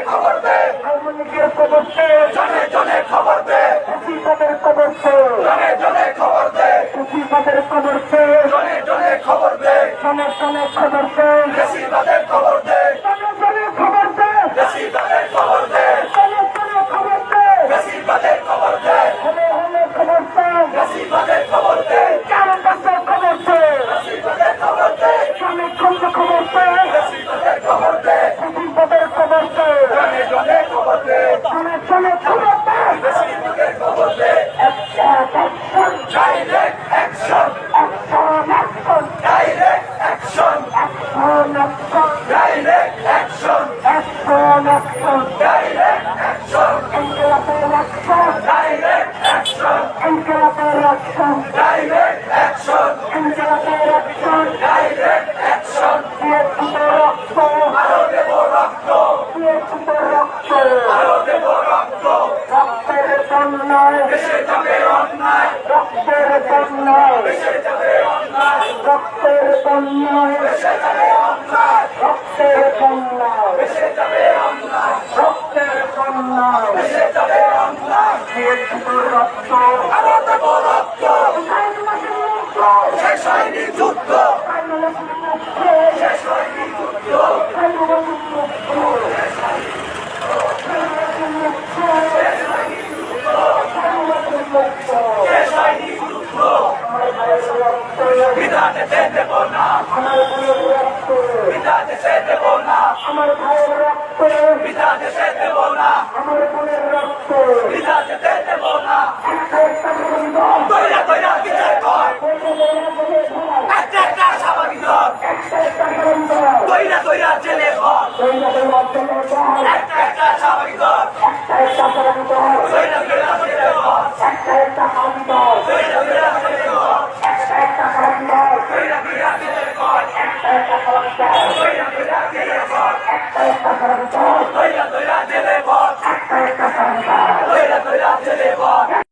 খবর দে আওয়ামী লীগের খবর দে জনে জনে খবর দে মুসিবতের খবর দে জনে জনে খবর দে মুসিবতের খবর দে জনে জনে খবর দে জনে জনে খবর দে মুসিবতের খবর দে জনে জনে খবর দে মুসিবতের খবর দে জনে জনে খবর দে মুসিবতের খবর দে হলে হলে খবর দে মুসিবতের খবর দে কারণ বাসের খবর দে মুসিবতের খবর দে জনে জনে খবর দে মুসিবতের খবর দে মুসিবতের খবর দে জনে জনে খবর দে জনে জনে খবর দে মুসিবতের খবর দে action direct action action action direct action action action direct action action action direct action ইনকিলাবের অ্যাকশন ডাইরেক্ট অ্যাকশন ইনকিলাবের অ্যাকশন ডাইরেক্ট অ্যাকশন ইনকিলাবের অ্যাকশন ডাইরেক্ট অ্যাকশন দিয়ে রক্ত আরো দেব রক্ত দিয়ে রক্ত আরো দেব রক্ত রক্তের বন্যায় দেশে যাবে অন্যায় রক্তের বন্যায় দেশে যাবে অন্যায় রক্তের বন্যায় দেশে যাবে অন্যায় রক্তের বন্যায় দেশে যাবে অন্যায় রক্তের বন্যায় দেশে যাবে অন্যায় দিয়ে রক্ত আরো দেব রক্ত শেষ হয়নি যুদ্ধ শেষ হয়নি যুদ্ধ বিধান যেতে দেব না বিধান যেতে দেব না আমার ভাইয়ের রক্ত বিধান যেতে দেব না আমার বোনের রক্ত বিধান যেতে দেব না তৈরা তৈরা বিদায় কর একটা একটা স্বাভাবিক দল তৈরা তৈরা জেলে ঘর একটা একটা স্বাভাবিক দল তৈরা তৈরা জেলে ঘর একটা একটা স্বাভাবিক দল তৈরা তৈরা জেলে ঘর একটা একটা স্বাভাবিক দল তৈরা তৈরা জেলে ঘর একটা একটা স্বাভাবিক দল তৈরা তৈরা জেলে ঘর একটা একটা স্বাভাবিক দল তৈরা তৈরা জেলে ঘর একটা একটা স্বাভাবিক দল তৈরা তৈরা জেলে ঘর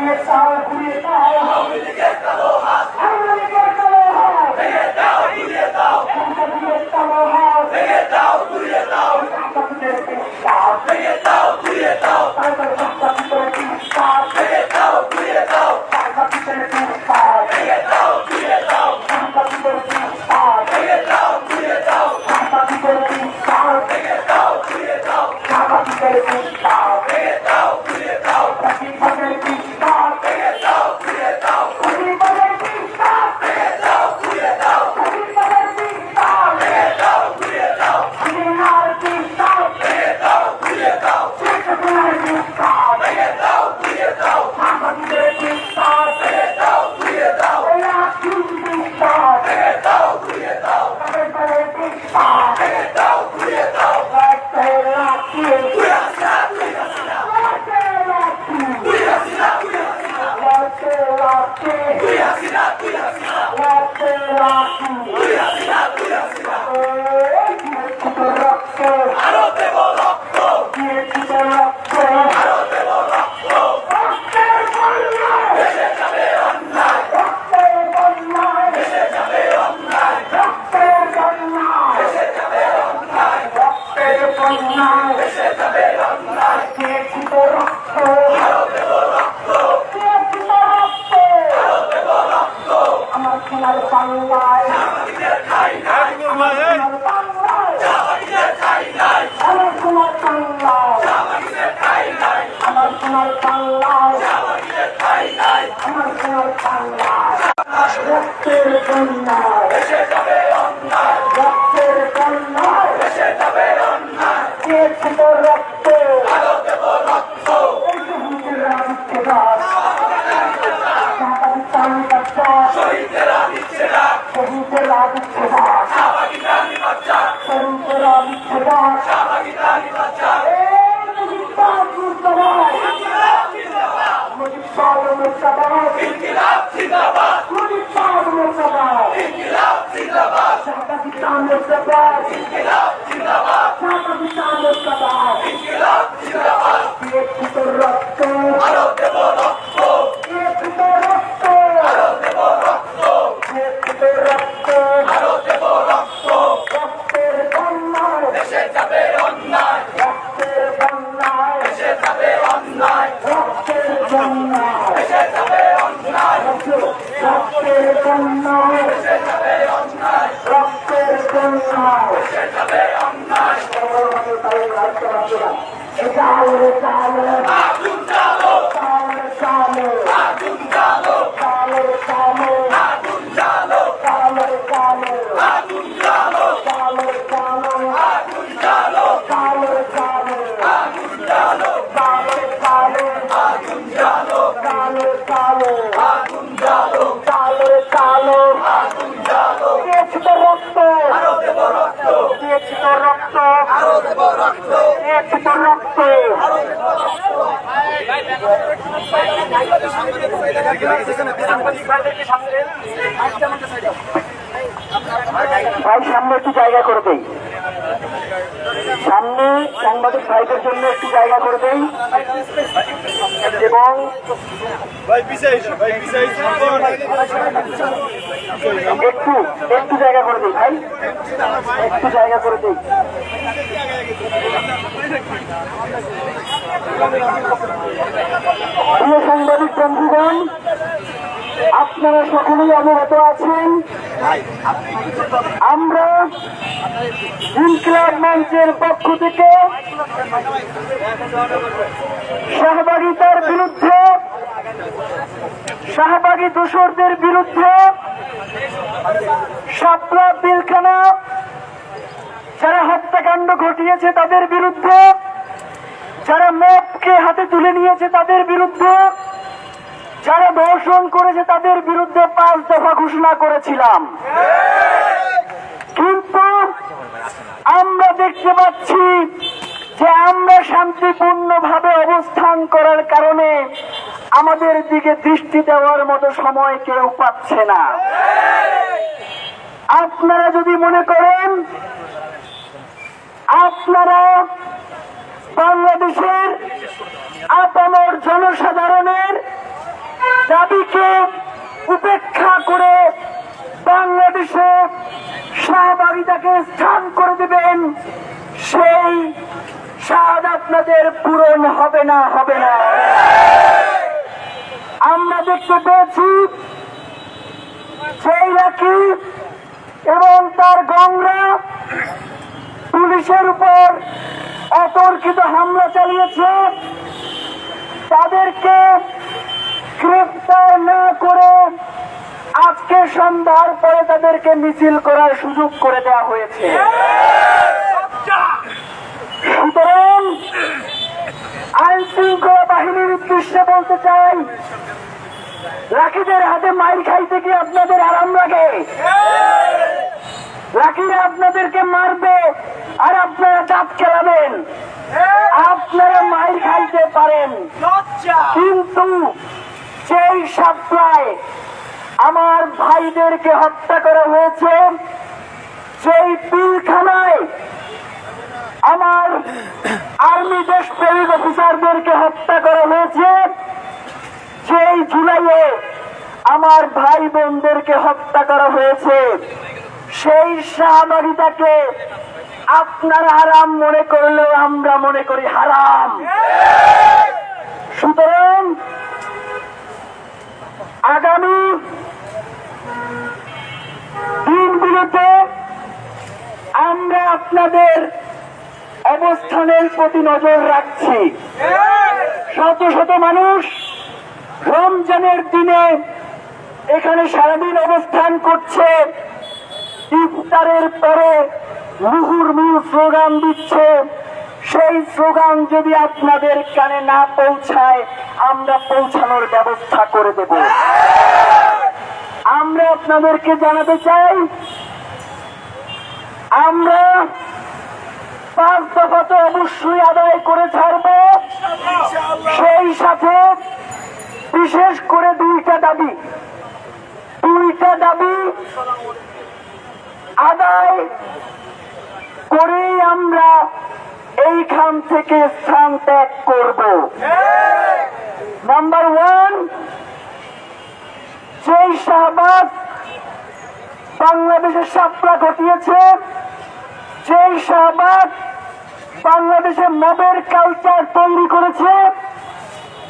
ভেঙে দাও ঘুরিয়ে দাও আওয়ামী লীগের কালো হাত ভেঙে দাও ঘুরিয়ে দাও কালো হাত ভেঙে দাও ঘুরিয়ে দাও ভেঙে দাও ঘুরিয়ে দাও ভেঙে দাও ঘুরিয়ে দাও ভেঙে দাও ঘুরিয়ে দাও ভেঙে দাও ঘুরিয়ে দাও ভেঙে দাও ঘুরিয়ে দাও ভেঙে দাও ঘুরিয়ে দাও ভেঙে দাও ঘুরিয়ে দাও ভেঙে দাও ঘুরিয়ে দাও ভাই সামনে একটু জায়গা করে দেই, সামনে সাংবাদিক ভাইদের জন্য একটু জায়গা করে দেই এবং একটু জায়গা করে দেই ভাই, একটু জায়গা করে দেই। প্রিয় সাংবাদিক বন্ধুগণ, আপনারা সকলেই অবগত আছেন আমরা ইনকিলাব মঞ্চের পক্ষ থেকে শাহবাগিতার বিরুদ্ধে, শাহবাগী দোসরদের বিরুদ্ধে, শাপলা পিলখানা যারা হত্যাকাণ্ড ঘটিয়েছে তাদের বিরুদ্ধে, যারা মদকে হাতে তুলে নিয়েছে তাদের বিরুদ্ধে, যারা ধর্ষণ করেছে তাদের বিরুদ্ধে 5 দফা ঘোষণা করেছিলাম। কিন্তু আমরা দেখতে পাচ্ছি যে আমরা শান্তিপূর্ণভাবে অবস্থান করার কারণে আমাদের দিকে দৃষ্টি দেওয়ার মতো সময় কেউ পাচ্ছে না। আপনারা যদি মনে করেন আপনারা বাংলাদেশের আপামর জনসাধারণের দাবিকে উপেক্ষা করে বাংলাদেশে শাহবাগিতাকে স্থান করে দেবেন, সেই স্বাদ আপনাদের পূরণ হবে না। আমরা দেখতে পেয়েছি সেই রাকি এবং তার গংরা পুলিশের উপর অতর্কিত হামলা চালিয়েছে। তাদেরকে গ্রেফতার না করে আজকে সন্ধ্যার পরে তাদেরকে মিছিল করার সুযোগ করে দেওয়া হয়েছে। সুতরাং আইন শৃঙ্খলা বাহিনীর উদ্দেশ্যে বলতে চাই, রাকিদের হাতে মাইর খাইতে কি আপনাদের আরাম লাগে? রাকিরা আপনাদেরকে মারবে আর আপনারা দাঁত খেলাবেন। আপনারা মাইর খাইতে পারেন, কিন্তু সেই সাপ্লায় আমার ভাইদেরকে হত্যা করা হয়েছে, সেই পিলখানায় আমার আর্মি দেশপ্রেমিক অফিসারদেরকে হত্যা করা হয়েছে, সেই জুলাইয়ে আমার ভাই বোনদেরকে হত্যা করা হয়েছে। সেই শাহবাগিতাকে আপনারা হারাম মনে করলেও আমরা মনে করি হারাম। সুতরাং আগামী দিনগুলোতে আমরা আপনাদের অবস্থানের প্রতি নজর রাখছি। শত শত মানুষ রমজানের দিনে এখানে সারাদিন অবস্থান করছে, ইফতারের পরে মুহুর্মুহু স্লোগান দিচ্ছে। সেই স্লোগান যদি আপনাদের কানে না পৌঁছায়, আমরা পৌঁছানোর ব্যবস্থা করে দেব। আমরা আপনাদেরকে জানাতে চাই, আমরা 5 দফা তো অবশ্যই আদায় করে ছাড়ব, সেই সাথে বিশেষ করে দুইটা দাবি আদায় করেই আমরা এইখান থেকে স্থান ত্যাগ করব। নাম্বার 1, সেই শাহবাগ বাংলাদেশের শাপলা ঘটিয়েছে, সেই শাহবাগ বাংলাদেশে মদের কালচার তৈরি করেছে,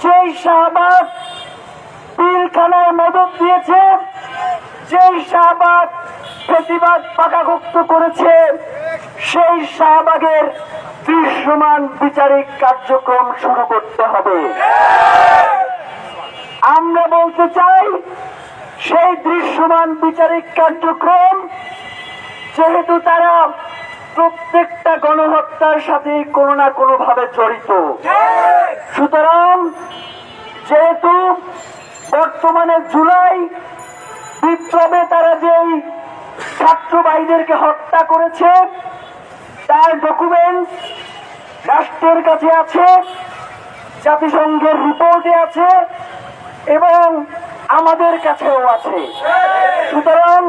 সেই শাহবাগ পিলখানায় মদত দিয়েছে, সেই শাহবাগ প্রতিবাদ পাকাভুক্ত করেছে, সেই শাহবাগের দৃশ্যমান বিচারিক কার্যক্রম শুরু করতে হবে। আমরা বলতে চাই, সেই দৃশ্যমান বিচারিক কার্যক্রম, যেহেতু তারা প্রত্যেকটা গণহত্যার সাথে কোনো না কোনো ভাবে জড়িত, সুতরাং যেহেতু বর্তমানে জুলাই বিপ্লবে তারা যেই ছাত্র ভাইদেরকে হত্যা করেছে, তার ডকুমেন্টস রাষ্ট্রের কাছে আছে, জাতিসংঘের রিপোর্টে আছে এবং আমাদের কাছেও আছে। সুতরাং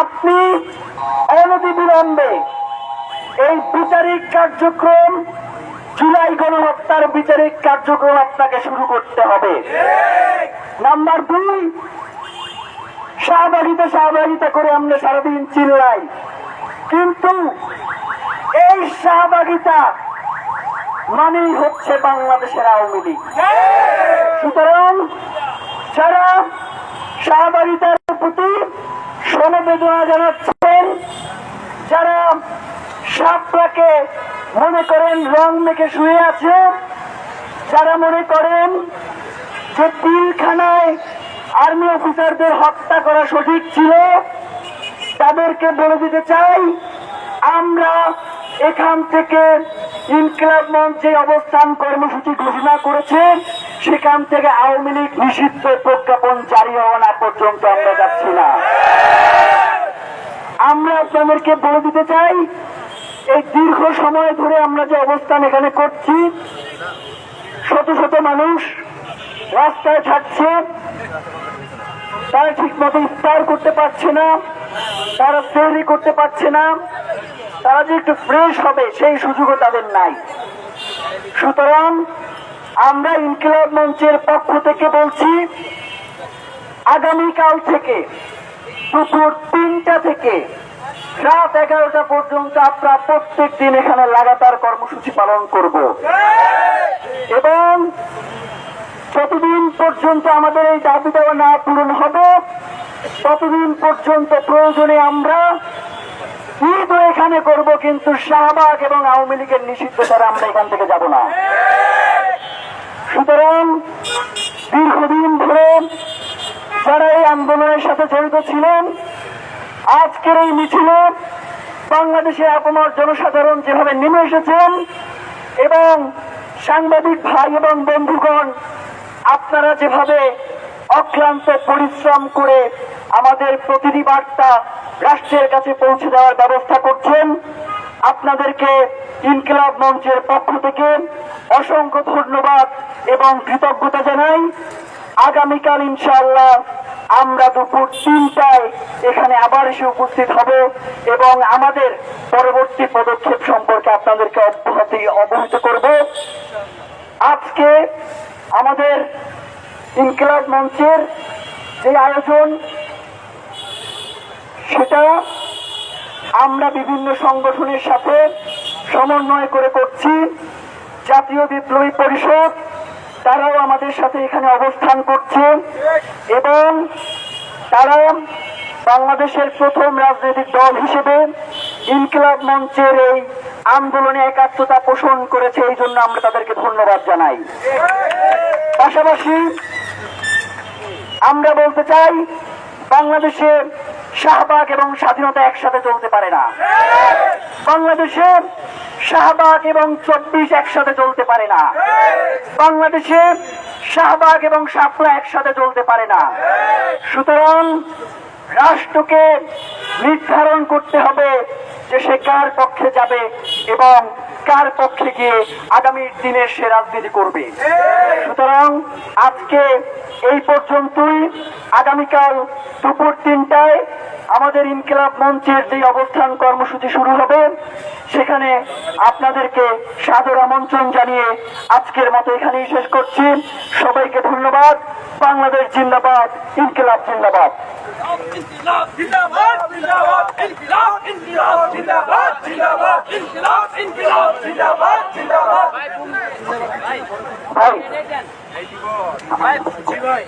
আপনি অনতিবিলম্বে এই বিচারিক কার্যক্রম, জুলাই গণহত্যার বিচারিক কার্যক্রম আপনাকে শুরু করতে হবে। নাম্বার 2, শাহবাগিতা করে আমরা সারাদিন চিল্লাই, কিন্তু এই শাহবাগিতা মানেই হচ্ছে বাংলাদেশের আওয়ামী লীগ। সুতরাং যারা শাহবাগিতার প্রতি সমবেদনা জানাচ্ছেন, যারা শাপলাকে মনে করেন রং মেখে শুয়ে আছে, যারা মনে করেন যে পিলখানায় আর্মি অফিসারদের হত্যা করা সঠিক ছিল, তাদেরকে বলে দিতে চাই, আমরা এখান থেকে ইনকিলাব মঞ্চে অবস্থান কর্মসূচি ঘোষণা করেছে, সেখান থেকে আওয়ামী লীগ নিষিদ্ধ প্রজ্ঞাপন জারি হওয়া না পর্যন্ত আমরা যাচ্ছি না। আমরা আপনাদেরকে বলে দিতে চাই, এই দীর্ঘ সময় ধরে আমরা যে অবস্থান এখানে করছি, শত শত মানুষ রাস্তায় থাকছে, তারা ঠিক মতো ইফতার করতে পারছে না, তারা সেহরি করতে পারছে না, তারা যে একটু ফ্রেশ হবে সেই সুযোগও তাদের নাই। সুতরাং আমরা ইনকিলাব মঞ্চের পক্ষ থেকে বলছি, আগামীকাল থেকে দুপুর 3টা থেকে রাত 11টা পর্যন্ত আমরা প্রত্যেক দিন এখানে লাগাতার কর্মসূচি পালন করব এবং যতদিন পর্যন্ত আমাদের এই দাবি দেওয়া না পূরণ হবে ততদিন পর্যন্ত প্রয়োজনে আমরা ঈদও এখানে করব, কিন্তু শাহবাগ এবং আওয়ামী লীগের নিষিদ্ধ ছাড়া আমরা এখান থেকে যাব না। সুতরাং দীর্ঘদিন ধরে যারা এই আন্দোলনের সাথে জড়িত ছিলেন, আজকের এই মিছিলে বাংলাদেশের আপামর জনসাধারণ যেভাবে নেমে এসেছেন এবং সাংবাদিক ভাই এবং বন্ধুগণ আপনারা যেভাবে অক্লান্ত পরিশ্রম করে আমাদের প্রতিটি বার্তা রাষ্ট্রের কাছে পৌঁছে দেওয়ার ব্যবস্থা করছেন, আপনাদেরকে ইনকিলাব মঞ্চের পক্ষ থেকে অসংখ্য ধন্যবাদ এবং কৃতজ্ঞতা জানাই। আগামীকাল ইনশাআল্লাহ আমরা দুপুর 3টায় এখানে আবার এসে উপস্থিত হব এবং আমাদের পরবর্তী পদক্ষেপ সম্পর্কে আপনাদেরকে অবহিত করব। আজকে আমাদের ইনকিলাব মঞ্চের যে আয়োজন, সেটা আমরা বিভিন্ন সংগঠনের সাথে সমন্বয় করে করছি। জাতীয় বিপ্লবী পরিষদ তারাও আমাদের সাথে এখানে অবস্থান করছে এবং তারা বাংলাদেশের প্রথম রাজনৈতিক দল হিসেবে ইনকিলাব মঞ্চের এই আন্দোলনে একাত্মতা পোষণ করেছে, এই জন্য আমরা তাদেরকে ধন্যবাদ জানাই। পাশাপাশি আমরা বলতে চাই, বাংলাদেশে শাহবাগ এবং স্বাধীনতা একসাথে চলতে পারে না। বাংলাদেশে শাহবাগ এবং 24 একসাথে চলতে পারে না। বাংলাদেশে শাহবাগ এবং শাপলা একসাথে চলতে পারে না। সুতরাং রাষ্ট্রকে নির্ধারণ করতে হবে যে সে কার পক্ষে যাবে এবং কার পক্ষে গিয়ে আগামী দিনে সে রাজনীতি করবে। সুতরাং আজকে এই পর্যন্তই। আগামীকাল দুপুর 3টায় আমাদের ইনকিলাব মঞ্চের যে অবস্থান কর্মসূচি শুরু হবে, সেখানে আপনাদেরকে সাদর আমন্ত্রণ জানিয়ে আজকের মতো এখানেই শেষ করছি। সবাইকে ধন্যবাদ। বাংলাদেশ জিন্দাবাদ, ইনকিলাব জিন্দাবাদ। ইনকিলাব জিন্দাবাদ, জিন্দাবাদ, ইনকিলাব, ইনকিলাব জিন্দাবাদ, জিন্দাবাদ, ইনকিলাব, ইনকিলাব জিন্দাবাদ, জিন্দাবাদ। ভাই